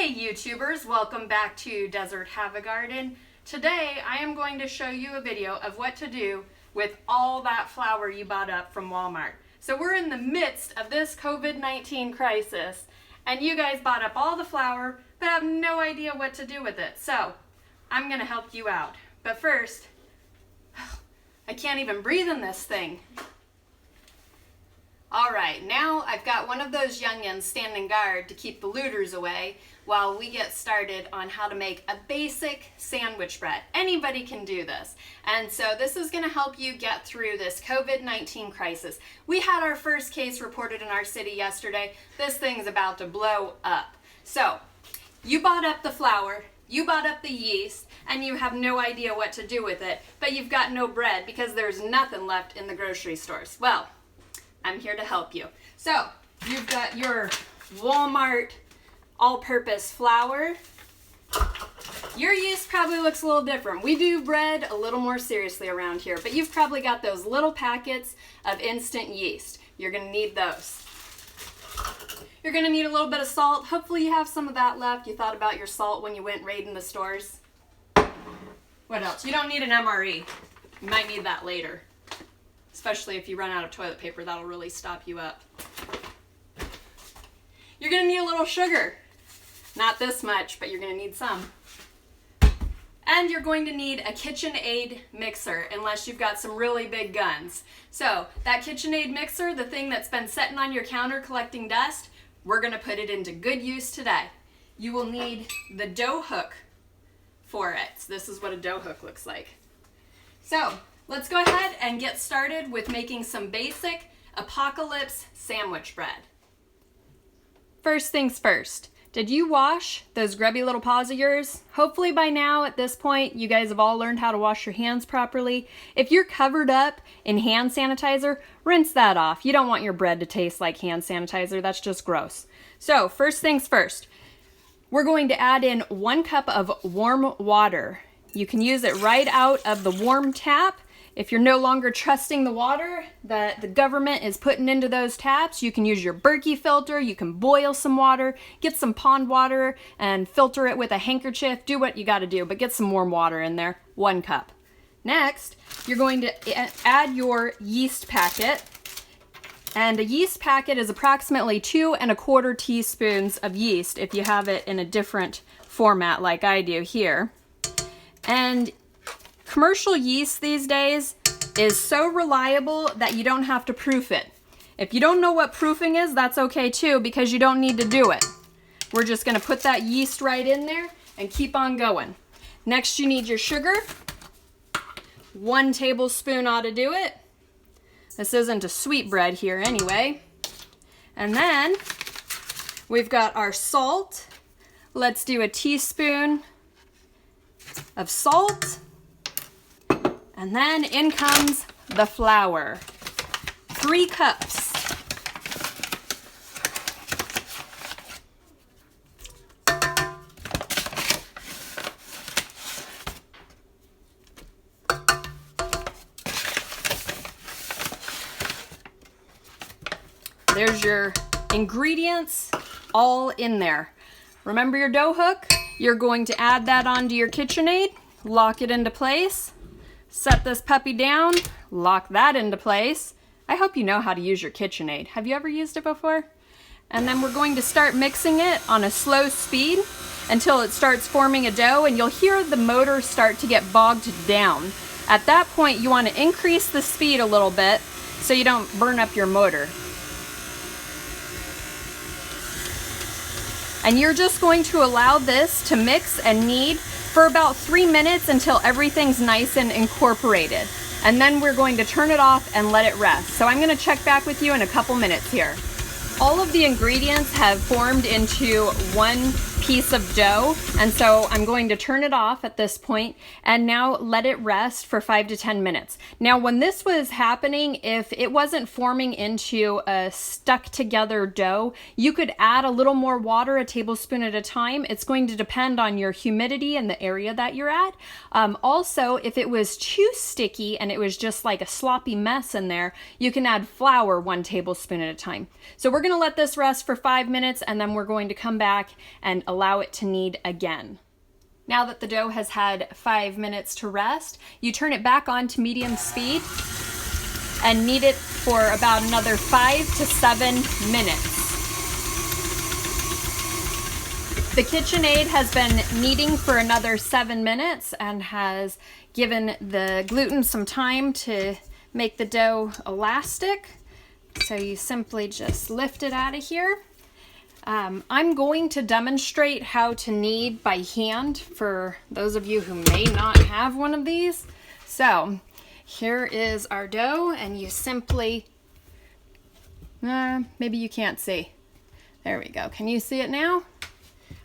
Hey YouTubers, welcome back to Desert Have a Garden. Today I am going to show you a video of what to do with all that flour you bought up from Walmart. So we're in the midst of this COVID-19 crisis and you guys bought up all the flour but have no idea what to do with it. So I'm going to help you out. But first, I can't even breathe in this thing. Alright, now I've got one of those youngins standing guard to keep the looters away while we get started on how to make a basic sandwich bread. Anybody can do this. And so this is going to help you get through this COVID-19 crisis. We had our first case reported in our city yesterday. This thing's about to blow up. So, you bought up the flour, you bought up the yeast, and you have no idea what to do with it, but you've got no bread because there's nothing left in the grocery stores. Well, I'm here to help you. So, you've got your Walmart all-purpose flour. Your yeast probably looks a little different. We do bread a little more seriously around here, but you've probably got those little packets of instant yeast. You're gonna need those. You're gonna need a little bit of salt. Hopefully you have some of that left. You thought about your salt when you went raiding the stores. What else? You don't need an MRE. You might need that later. Especially if you run out of toilet paper, that'll really stop you up. You're gonna need a little sugar. Not this much, but you're gonna need some. And you're going to need a KitchenAid mixer, unless you've got some really big guns. So, that KitchenAid mixer, the thing that's been sitting on your counter collecting dust, we're gonna put it into good use today. You will need the dough hook for it. So this is what a dough hook looks like. So, let's go ahead and get started with making some basic apocalypse sandwich bread. First things first, did you wash those grubby little paws of yours? Hopefully by now, at this point, you guys have all learned how to wash your hands properly. If you're covered up in hand sanitizer, rinse that off. You don't want your bread to taste like hand sanitizer. That's just gross. So, first things first, we're going to add in 1 cup of warm water. You can use it right out of the warm tap. If you're no longer trusting the water that the government is putting into those taps, you can use your Berkey filter, you can boil some water, get some pond water and filter it with a handkerchief. Do what you gotta do, but get some warm water in there, 1 cup. Next, you're going to add your yeast packet. And a yeast packet is approximately 2 1/4 teaspoons of yeast if you have it in a different format like I do here. And commercial yeast these days is so reliable that you don't have to proof it. If you don't know what proofing is, that's okay too, because you don't need to do it. We're just gonna put that yeast right in there and keep on going. Next, you need your sugar. 1 tablespoon ought to do it. This isn't a sweet bread here anyway. And then we've got our salt. Let's do a teaspoon of salt. And then in comes the flour. 3 cups. There's your ingredients all in there. Remember your dough hook? You're going to add that onto your KitchenAid, lock it into place. Set this puppy down, lock that into place. I hope you know how to use your KitchenAid. Have you ever used it before? And then we're going to start mixing it on a slow speed until it starts forming a dough, and you'll hear the motor start to get bogged down. At that point, you want to increase the speed a little bit so you don't burn up your motor. And you're just going to allow this to mix and knead for about 3 minutes until everything's nice and incorporated. And then we're going to turn it off and let it rest. So I'm gonna check back with you in a couple minutes here. All of the ingredients have formed into one piece of dough, and so I'm going to turn it off at this point and now let it rest for 5 to 10 minutes. Now, when this was happening, if it wasn't forming into a stuck together dough, you could add a little more water, a tablespoon at a time. It's going to depend on your humidity and the area that you're at. Also, if it was too sticky and it was just like a sloppy mess in there, you can add flour 1 tablespoon at a time. So we're going to let this rest for 5 minutes, and then we're going to come back and allow it to knead again. Now that the dough has had 5 minutes to rest, you turn it back on to medium speed and knead it for about another 5 to 7 minutes. The KitchenAid has been kneading for another 7 minutes and has given the gluten some time to make the dough elastic. So you simply just lift it out of here. I'm going to demonstrate how to knead by hand for those of you who may not have one of these. So here is our dough, and you simply, maybe you can't see. There we go. Can you see it now?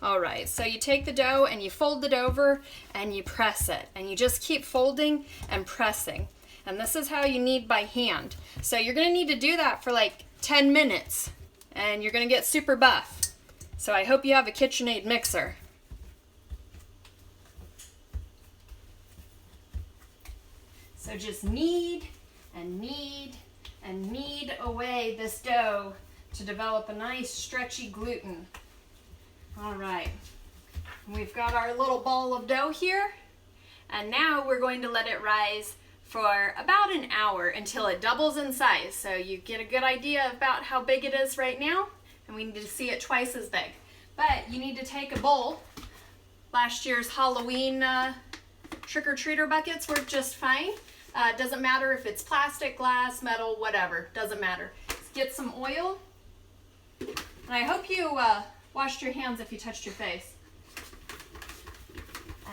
All right, so you take the dough and you fold it over and you press it, and you just keep folding and pressing. And this is how you knead by hand. So you're gonna need to do that for like 10 minutes and you're gonna get super buff. So I hope you have a KitchenAid mixer. So just knead and knead and knead away this dough to develop a nice stretchy gluten. All right, we've got our little ball of dough here, and now we're going to let it rise for about an hour until it doubles in size. So you get a good idea about how big it is right now, and we need to see it twice as big. But you need to take a bowl. Last year's Halloween trick-or-treater buckets work just fine. Doesn't matter if it's plastic, glass, metal, whatever, doesn't matter. Let's get some oil. And I hope you washed your hands if you touched your face.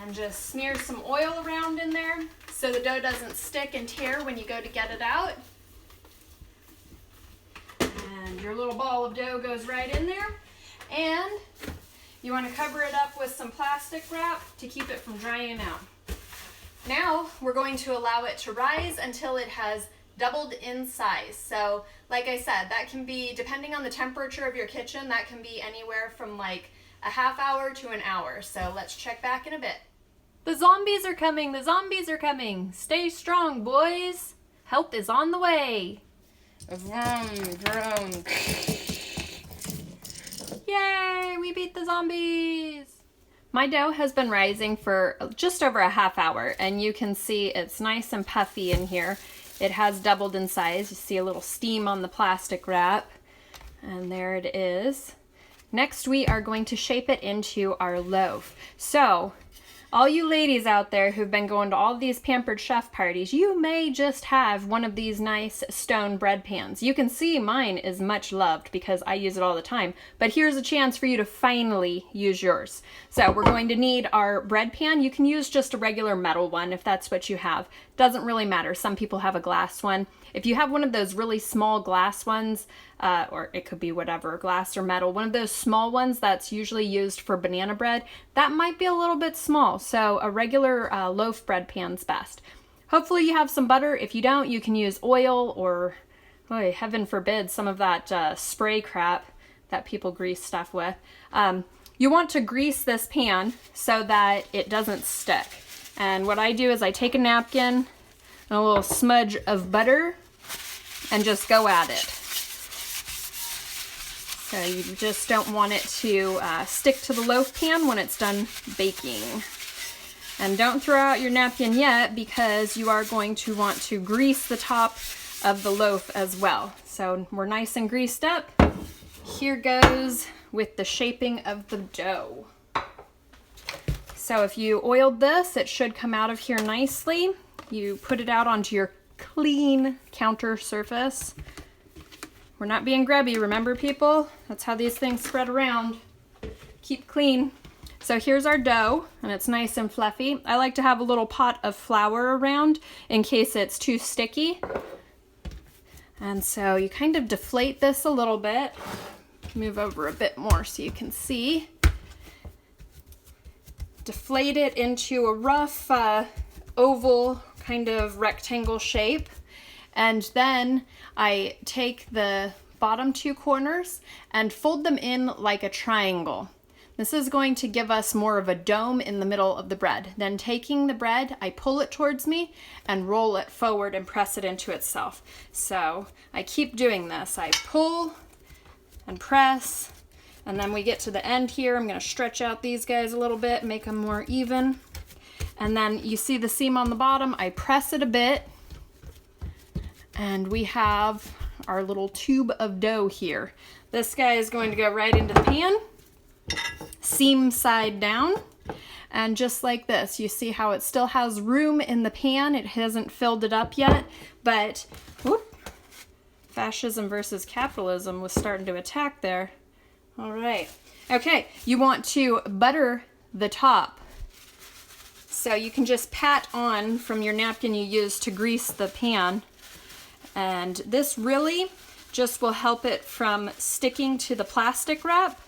And just smear some oil around in there so the dough doesn't stick and tear when you go to get it out. And your little ball of dough goes right in there. And you want to cover it up with some plastic wrap to keep it from drying out. Now we're going to allow it to rise until it has doubled in size. So like I said, that can be, depending on the temperature of your kitchen, that can be anywhere from like a half hour to an hour. So let's check back in a bit. The zombies are coming, the zombies are coming. Stay strong, boys. Help is on the way. Vroom, vroom. Yay, we beat the zombies. My dough has been rising for just over a half hour, and you can see it's nice and puffy in here. It has doubled in size. You see a little steam on the plastic wrap, and there it is. Next, we are going to shape it into our loaf. So, all you ladies out there who've been going to all these Pampered Chef parties, you may just have one of these nice stone bread pans. You can see mine is much loved because I use it all the time, but here's a chance for you to finally use yours. So we're going to need our bread pan. You can use just a regular metal one if that's what you have. Doesn't really matter. Some people have a glass one. If you have one of those really small glass ones, or it could be whatever, glass or metal, one of those small ones that's usually used for banana bread, that might be a little bit small. So a regular loaf bread pan's best. Hopefully you have some butter. If you don't, you can use oil or, oh, heaven forbid, some of that spray crap that people grease stuff with. You want to grease this pan so that it doesn't stick. And what I do is I take a napkin and a little smudge of butter and just go at it. So you just don't want it to stick to the loaf pan when it's done baking. And don't throw out your napkin yet, because you are going to want to grease the top of the loaf as well. So we're nice and greased up. Here goes with the shaping of the dough. So if you oiled this, it should come out of here nicely. You put it out onto your clean counter surface. We're not being grubby, remember, people? That's how these things spread around. Keep clean. So here's our dough, and it's nice and fluffy. I like to have a little pot of flour around in case it's too sticky. And so you kind of deflate this a little bit. Move over a bit more so you can see. Deflate it into a rough oval kind of rectangle shape. And then I take the bottom two corners and fold them in like a triangle. This is going to give us more of a dome in the middle of the bread. Then taking the bread, I pull it towards me and roll it forward and press it into itself. So I keep doing this. I pull and press And then we get to the end here. I'm going to stretch out these guys a little bit, make them more even. And then you see the seam on the bottom. I press it a bit. And we have our little tube of dough here. This guy is going to go right into the pan, seam side down. And just like this, you see how it still has room in the pan. It hasn't filled it up yet, but whoop, fascism versus capitalism was starting to attack there. All right. Okay, you want to butter the top. So you can just pat on from your napkin you use to grease the pan. And this really just will help it from sticking to the plastic wrap.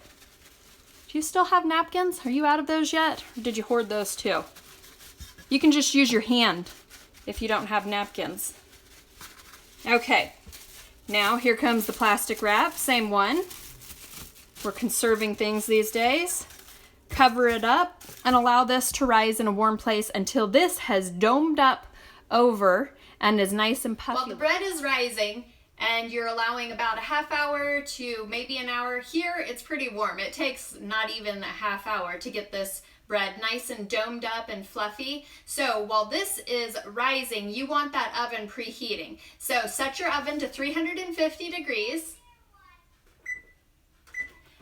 Do you still have napkins? Are you out of those yet? Or did you hoard those too? You can just use your hand if you don't have napkins. Okay, now here comes the plastic wrap, same one. We're conserving things these days. Cover it up and allow this to rise in a warm place until this has domed up over and is nice and puffy. While the bread is rising and you're allowing about a half hour to maybe an hour, here it's pretty warm. It takes not even a half hour to get this bread nice and domed up and fluffy. So while this is rising, you want that oven preheating. So set your oven to 350 degrees.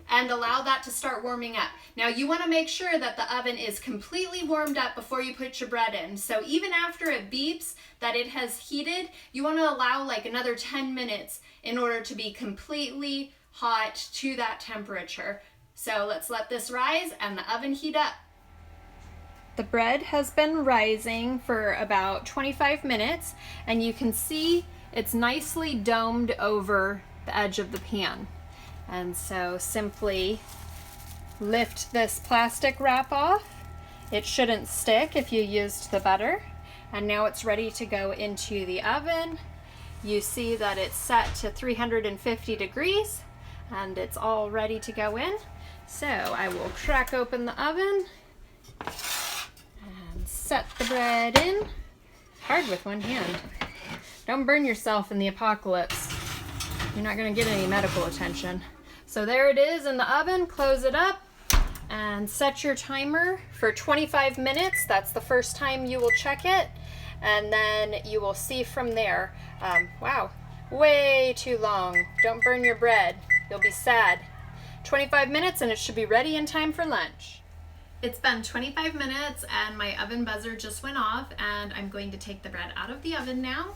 And allow that to start warming up. Now you want to make sure that the oven is completely warmed up before you put your bread in. So even after it beeps that it has heated, you want to allow like another 10 minutes in order to be completely hot to that temperature. So let's let this rise and the oven heat up. The bread has been rising for about 25 minutes and you can see it's nicely domed over the edge of the pan. And so simply lift this plastic wrap off. It shouldn't stick if you used the butter. And now it's ready to go into the oven. You see that it's set to 350 degrees and it's all ready to go in. So I will crack open the oven and set the bread in. Hard with one hand. Don't burn yourself in the apocalypse. You're not going to get any medical attention. So there it is in the oven. Close it up and set your timer for 25 minutes. That's the first time you will check it. And then you will see from there. Wow, way too long. Don't burn your bread. You'll be sad. 25 minutes and it should be ready in time for lunch. It's been 25 minutes and my oven buzzer just went off and I'm going to take the bread out of the oven now.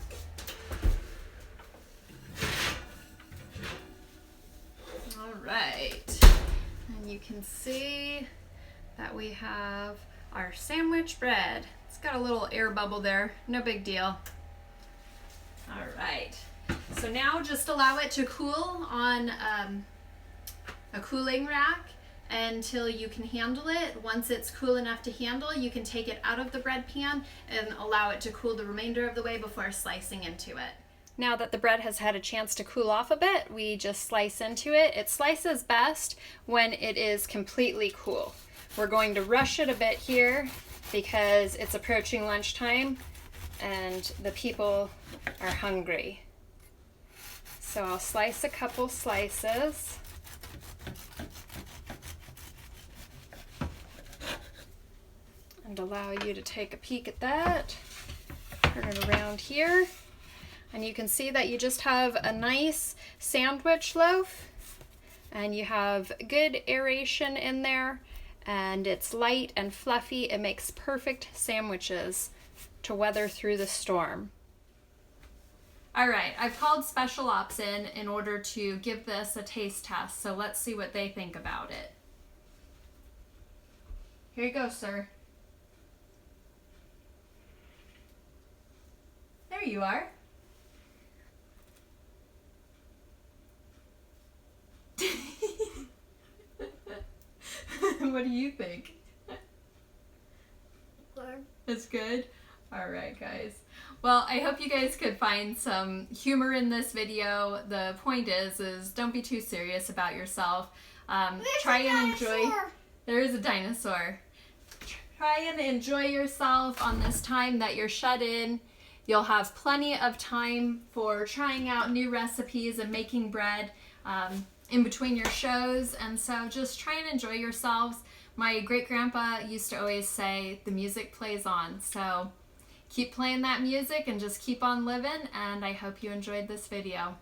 Right, and you can see that we have our sandwich bread. It's got a little air bubble there, no big deal. All right, so now just allow it to cool on a cooling rack until you can handle it. Once it's cool enough to handle, you can take it out of the bread pan and allow it to cool the remainder of the way before slicing into it. Now that the bread has had a chance to cool off a bit, we just slice into it. It slices best when it is completely cool. We're going to rush it a bit here because it's approaching lunchtime and the people are hungry. So I'll slice a couple slices. And allow you to take a peek at that. Turn it around here. And you can see that you just have a nice sandwich loaf and you have good aeration in there and it's light and fluffy. It makes perfect sandwiches to weather through the storm. All right, I've called Special Ops in order to give this a taste test. So let's see what they think about it. Here you go, sir. There you are. What do you think? Good. It's good? Alright guys. Well, I hope you guys could find some humor in this video. The point is don't be too serious about yourself. Try and enjoy. There is a dinosaur. Try and enjoy yourself on this time that you're shut in. You'll have plenty of time for trying out new recipes and making bread. in between your shows, and so just try and enjoy yourselves. My great-grandpa used to always say, the music plays on, so keep playing that music and just keep on living, and I hope you enjoyed this video.